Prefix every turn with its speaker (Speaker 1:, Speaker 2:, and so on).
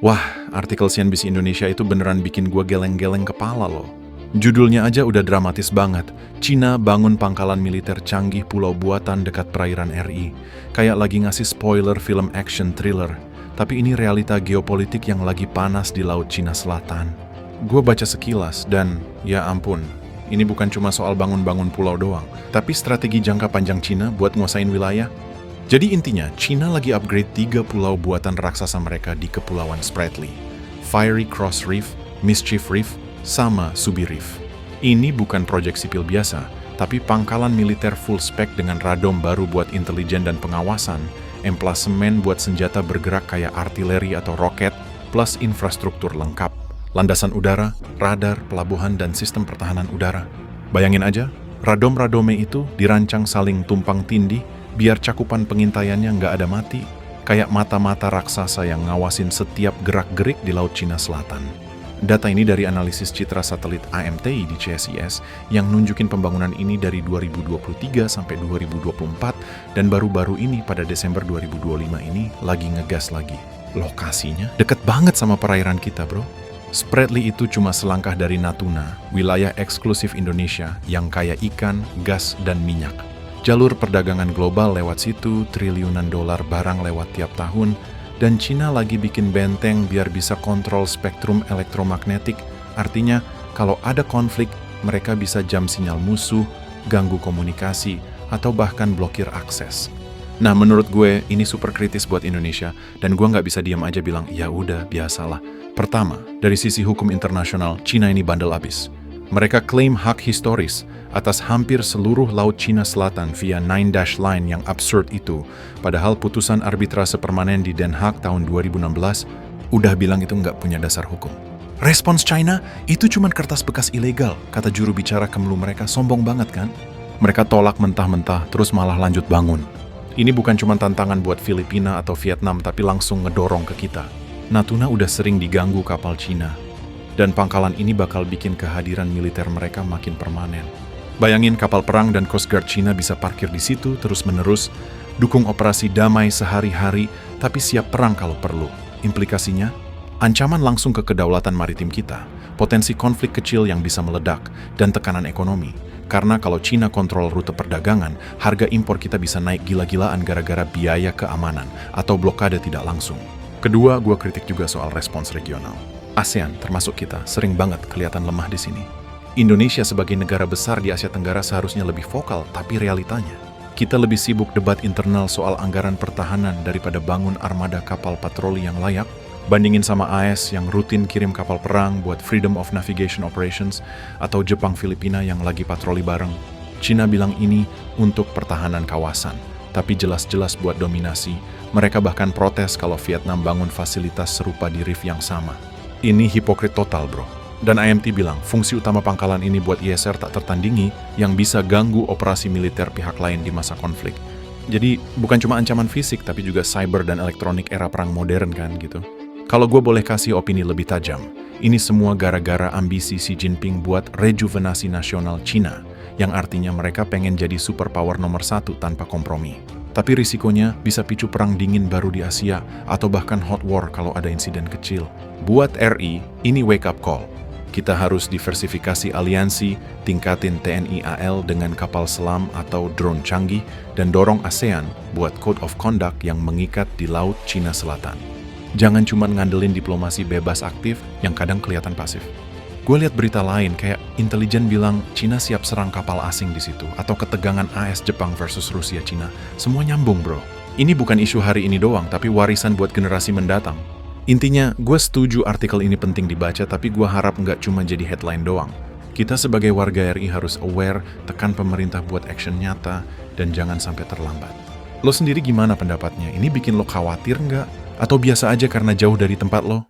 Speaker 1: Wah, artikel CNBC Indonesia itu beneran bikin gua geleng-geleng kepala loh. Judulnya aja udah dramatis banget. Cina bangun pangkalan militer canggih pulau buatan dekat perairan RI. Kayak lagi ngasih spoiler film action thriller. Tapi ini realita geopolitik yang lagi panas di Laut Cina Selatan. Gua baca sekilas dan, ya ampun, ini bukan cuma soal bangun-bangun pulau doang, tapi strategi jangka panjang Cina buat nguasain wilayah. Jadi intinya, Cina lagi upgrade 3 pulau buatan raksasa mereka di Kepulauan Spratly. Fiery Cross Reef, Mischief Reef, sama Subi Reef. Ini bukan proyek sipil biasa, tapi pangkalan militer full spec dengan radom baru buat intelijen dan pengawasan, emplasemen buat senjata bergerak kayak artileri atau roket, plus infrastruktur lengkap. Landasan udara, radar, pelabuhan, dan sistem pertahanan udara. Bayangin aja, radom-radome itu dirancang saling tumpang tindih, biar cakupan pengintaiannya nggak ada mati, kayak mata-mata raksasa yang ngawasin setiap gerak-gerik di Laut Cina Selatan. Data ini dari analisis citra satelit AMTI di CSIS yang nunjukin pembangunan ini dari 2023 sampai 2024 dan baru-baru ini pada Desember 2025 ini lagi ngegas lagi. Lokasinya deket banget sama perairan kita, bro. Spratly itu cuma selangkah dari Natuna, wilayah eksklusif Indonesia yang kaya ikan, gas, dan minyak. Jalur perdagangan global lewat situ, triliunan dolar barang lewat tiap tahun, dan Cina lagi bikin benteng biar bisa kontrol spektrum elektromagnetik. Artinya, kalau ada konflik, mereka bisa jam sinyal musuh, ganggu komunikasi, atau bahkan blokir akses. Nah, menurut gue, ini super kritis buat Indonesia, dan gue nggak bisa diam aja bilang, ya udah, biasalah. Pertama, dari sisi hukum internasional, Cina ini bandel abis. Mereka klaim hak historis atas hampir seluruh Laut Cina Selatan via Nine Dash Line yang absurd itu, padahal putusan arbitrase permanen di Den Haag tahun 2016 udah bilang itu nggak punya dasar hukum. Respons China, itu cuma kertas bekas ilegal, kata juru bicara Kemlu mereka, sombong banget kan? Mereka tolak mentah-mentah, terus malah lanjut bangun. Ini bukan cuma tantangan buat Filipina atau Vietnam, tapi langsung ngedorong ke kita. Natuna udah sering diganggu kapal Cina, dan pangkalan ini bakal bikin kehadiran militer mereka makin permanen. Bayangin kapal perang dan Coast Guard Cina bisa parkir di situ terus-menerus, dukung operasi damai sehari-hari, tapi siap perang kalau perlu. Implikasinya, ancaman langsung ke kedaulatan maritim kita, potensi konflik kecil yang bisa meledak, dan tekanan ekonomi. Karena kalau Cina kontrol rute perdagangan, harga impor kita bisa naik gila-gilaan gara-gara biaya keamanan atau blokade tidak langsung. Kedua, gue kritik juga soal respons regional. ASEAN, termasuk kita, sering banget kelihatan lemah di sini. Indonesia sebagai negara besar di Asia Tenggara seharusnya lebih vokal, tapi realitanya, kita lebih sibuk debat internal soal anggaran pertahanan daripada bangun armada kapal patroli yang layak, bandingin sama AS yang rutin kirim kapal perang buat Freedom of Navigation Operations atau Jepang-Filipina yang lagi patroli bareng. Cina bilang ini untuk pertahanan kawasan, tapi jelas-jelas buat dominasi. Mereka bahkan protes kalau Vietnam bangun fasilitas serupa di reef yang sama. Ini hipokrit total, bro. Dan IMT bilang, fungsi utama pangkalan ini buat ISR tak tertandingi yang bisa ganggu operasi militer pihak lain di masa konflik. Jadi, bukan cuma ancaman fisik, tapi juga cyber dan elektronik era perang modern kan, gitu. Kalau gue boleh kasih opini lebih tajam, ini semua gara-gara ambisi Xi Jinping buat rejuvenasi nasional Cina, yang artinya mereka pengen jadi superpower nomor 1 tanpa kompromi. Tapi risikonya bisa picu perang dingin baru di Asia, atau bahkan hot war kalau ada insiden kecil. Buat RI, ini wake up call. Kita harus diversifikasi aliansi, tingkatin TNI AL dengan kapal selam atau drone canggih, dan dorong ASEAN buat Code of Conduct yang mengikat di Laut Cina Selatan. Jangan cuma ngandelin diplomasi bebas aktif yang kadang kelihatan pasif. Gue lihat berita lain kayak intelijen bilang Cina siap serang kapal asing di situ, atau ketegangan AS Jepang versus Rusia Cina. Semua nyambung, bro. Ini bukan isu hari ini doang, tapi warisan buat generasi mendatang. Intinya, gue setuju artikel ini penting dibaca, tapi gue harap nggak cuma jadi headline doang. Kita sebagai warga RI harus aware, tekan pemerintah buat action nyata, dan jangan sampai terlambat. Lo sendiri gimana pendapatnya? Ini bikin lo khawatir nggak? Atau biasa aja karena jauh dari tempat lo?